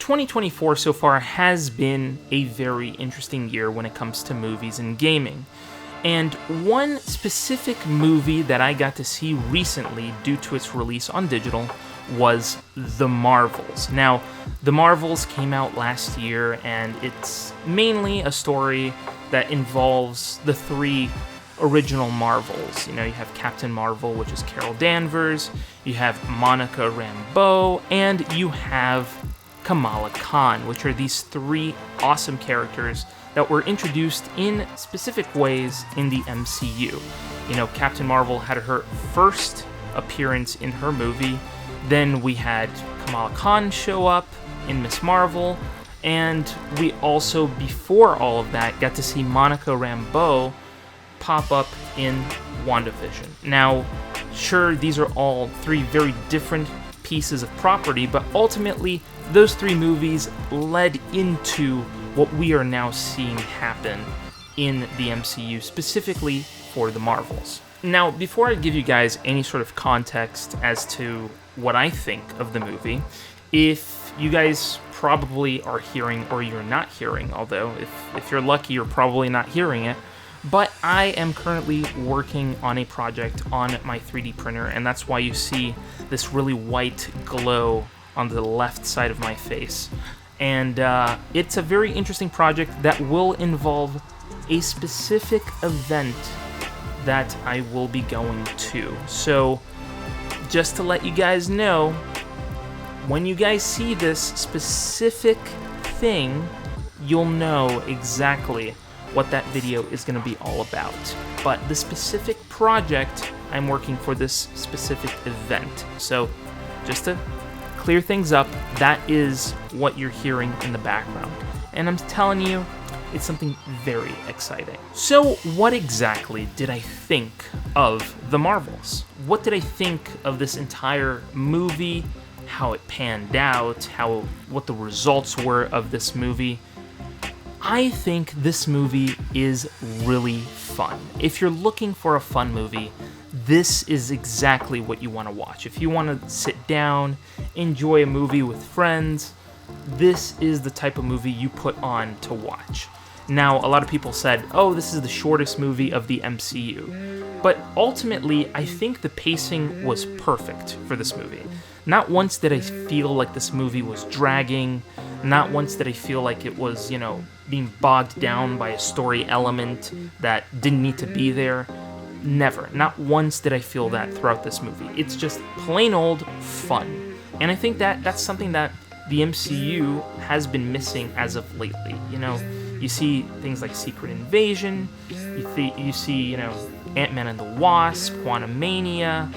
2024 so far has been a very interesting year when it comes to movies and gaming. And one specific movie that I got to see recently due to its release on digital was The Marvels. Now, The Marvels came out last year, and it's mainly a story that involves the three original Marvels. You know, you have Captain Marvel, which is Carol Danvers, you have Monica Rambeau, and you have Kamala Khan, which are these three awesome characters that were introduced in specific ways in the MCU. You know, Captain Marvel had her first appearance in her movie, then we had Kamala Khan show up in Ms. Marvel, and we also, before all of that, got to see Monica Rambeau pop up in WandaVision. Now, sure, these are all three very different pieces of property, but ultimately, those three movies led into what we are now seeing happen in the MCU, specifically for the Marvels. Now, before I give you guys any sort of context as to what I think of the movie, if you guys probably are hearing, or you're not hearing, although if you're lucky, you're probably not hearing it, but I am currently working on a project on my 3D printer, and that's why you see this really white glow on the left side of my face. And it's a very interesting project that will involve a specific event that I will be going to. So, just to let you guys know, when you guys see this specific thing, you'll know exactly what that video is going to be all about. But the specific project, I'm working for this specific event. So, just to clear things up, that is what you're hearing in the background. And I'm telling you, it's something very exciting. So, what exactly did I think of The Marvels? What did I think of this entire movie? How it panned out? What the results were of this movie? I think this movie is really fun. If you're looking for a fun movie, this is exactly what you want to watch. If you want to sit down, enjoy a movie with friends, this is the type of movie you put on to watch. Now, a lot of people said, oh, this is the shortest movie of the MCU. But ultimately, I think the pacing was perfect for this movie. Not once did I feel like this movie was dragging. Not once did I feel like it was, being bogged down by a story element that didn't need to be there. Never. Not once did I feel that throughout this movie. It's just plain old fun. And I think that's something that the MCU has been missing as of lately. You see things like Secret Invasion, you see, Ant-Man and the Wasp, Quantumania,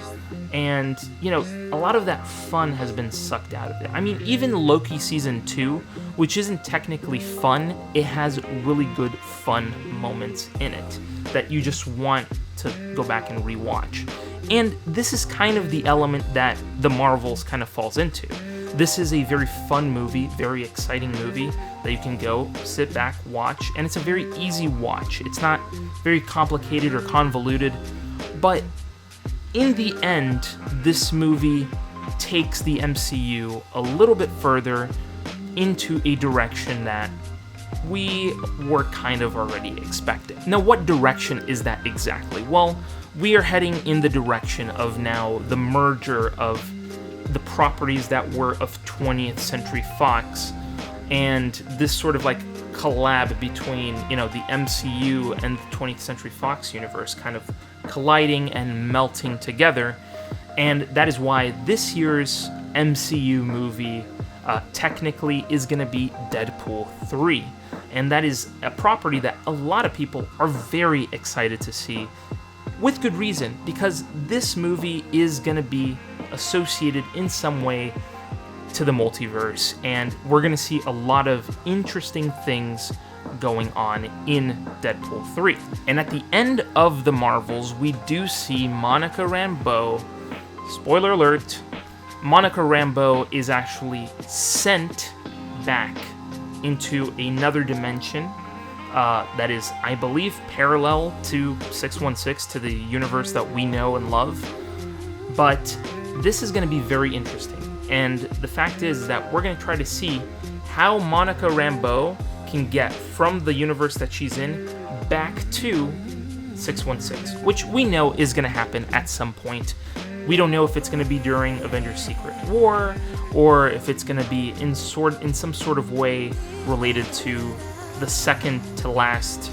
and, a lot of that fun has been sucked out of it. I mean, even Loki Season 2, which isn't technically fun, it has really good fun moments in it that you just want to go back and rewatch. And this is kind of the element that The Marvels kind of falls into. This is a very fun movie, very exciting movie that you can go, sit back, watch, and it's a very easy watch. It's not very complicated or convoluted, but in the end, this movie takes the MCU a little bit further into a direction that we were kind of already expecting. Now, what direction is that exactly? Well, we are heading in the direction of now the merger of the properties that were of 20th Century Fox and this sort of like collab between, the MCU and the 20th Century Fox universe kind of colliding and melting together. And that is why this year's MCU movie technically is going to be Deadpool 3. And that is a property that a lot of people are very excited to see, with good reason, because this movie is going to be associated in some way to the multiverse, and we're going to see a lot of interesting things going on in Deadpool 3. And at the end of The Marvels, we do see Monica Rambeau. Spoiler alert, Monica Rambeau is actually sent back into another dimension that is, I believe, parallel to 616, to the universe that we know and love. But this is going to be very interesting. And the fact is that we're going to try to see how Monica Rambeau can get from the universe that she's in back to 616, which we know is going to happen at some point. We don't know if it's going to be during Avengers Secret War, or if it's going to be in some sort of way related to the second to last,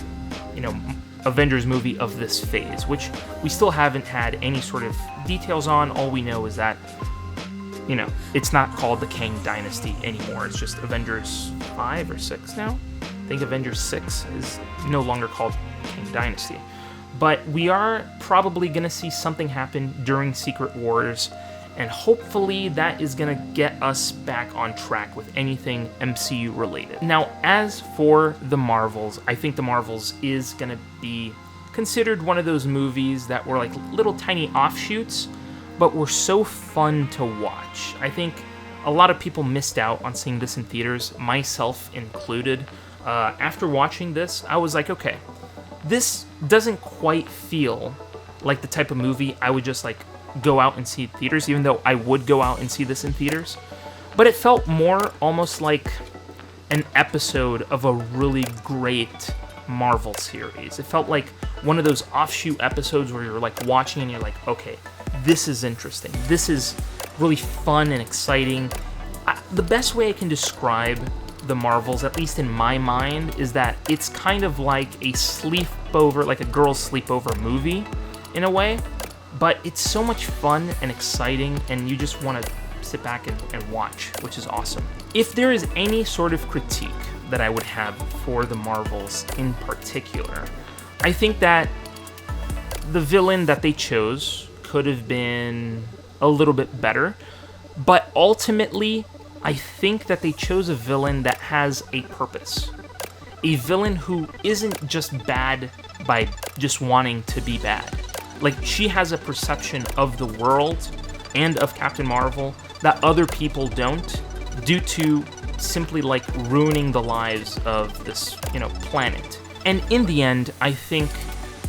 Avengers movie of this phase, which we still haven't had any sort of details on. All we know is that, it's not called the Kang Dynasty anymore. It's just Avengers 5 or 6 now. I think Avengers 6 is no longer called Kang Dynasty. But we are probably going to see something happen during Secret Wars, and hopefully that is going to get us back on track with anything MCU related. Now, as for the Marvels, I think the Marvels is going to be considered one of those movies that were like little tiny offshoots, but were so fun to watch. I think a lot of people missed out on seeing this in theaters, myself included. After watching this, I was like, okay, this doesn't quite feel like the type of movie I would just go out and see in theaters, even though I would go out and see this in theaters. But it felt more almost like an episode of a really great Marvel series. It felt like one of those offshoot episodes where you're watching and you're like, okay, this is interesting. This is really fun and exciting. The best way I can describe the Marvels, at least in my mind, is that it's kind of like a sleepover, like a girl's sleepover movie in a way, but it's so much fun and exciting, and you just want to sit back and watch, which is awesome. If there is any sort of critique that I would have for the Marvels in particular, I think that the villain that they chose could have been a little bit better, but ultimately I think that they chose a villain that has a purpose. A villain who isn't just bad by just wanting to be bad. She has a perception of the world and of Captain Marvel that other people don't, due to simply ruining the lives of this, planet. And in the end, I think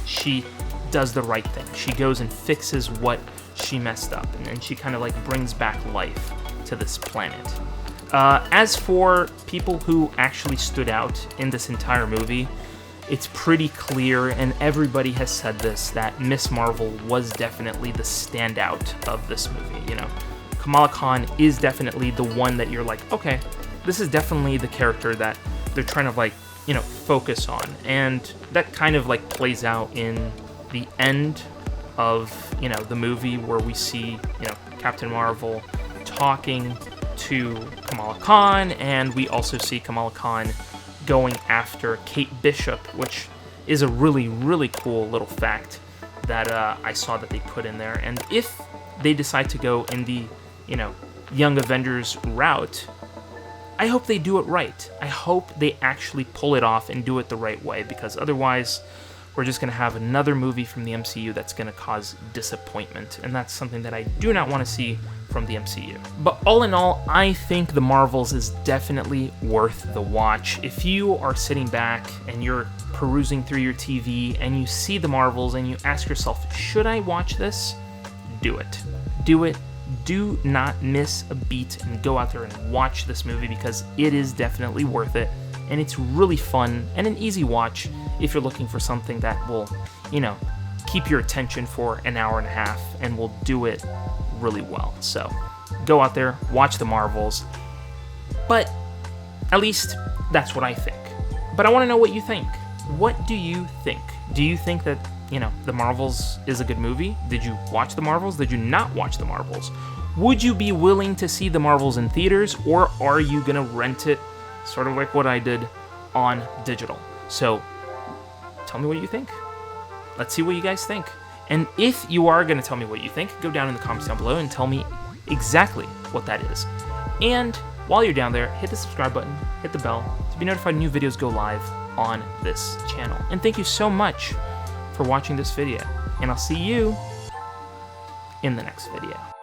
she does the right thing. She goes and fixes what she messed up, and she kind of brings back life to this planet. As for people who actually stood out in this entire movie, it's pretty clear, and everybody has said this, that Miss Marvel was definitely the standout of this movie. Kamala Khan is definitely the one that you're like, okay, this is definitely the character that they're trying to focus on, and that kind of plays out in the end of the movie, where we see Captain Marvel talking to Kamala Khan, and we also see Kamala Khan going after Kate Bishop, which is a really, really cool little fact that I saw that they put in there. And if they decide to go in the, Young Avengers route, I hope they do it right. I hope they actually pull it off and do it the right way, because otherwise we're just going to have another movie from the MCU that's going to cause disappointment, and that's something that I do not want to see from the MCU. But all in all, I think The Marvels is definitely worth the watch. If you are sitting back and you're perusing through your TV and you see The Marvels and you ask yourself, should I watch this? Do it. Do it. Do not miss a beat and go out there and watch this movie, because it is definitely worth it. And it's really fun and an easy watch if you're looking for something that will, keep your attention for an hour and a half and will do it really well. So go out there, watch The Marvels. But at least that's what I think. But I want to know what you think. What do you think? Do you think that, The Marvels is a good movie? Did you watch The Marvels? Did you not watch The Marvels? Would you be willing to see The Marvels in theaters, or are you going to rent it, sort of like what I did, on digital? So tell me what you think. Let's see what you guys think. And if you are going to tell me what you think, go down in the comments down below and tell me exactly what that is. And while you're down there, hit the subscribe button, hit the bell to be notified new videos go live on this channel. And thank you so much for watching this video, and I'll see you in the next video.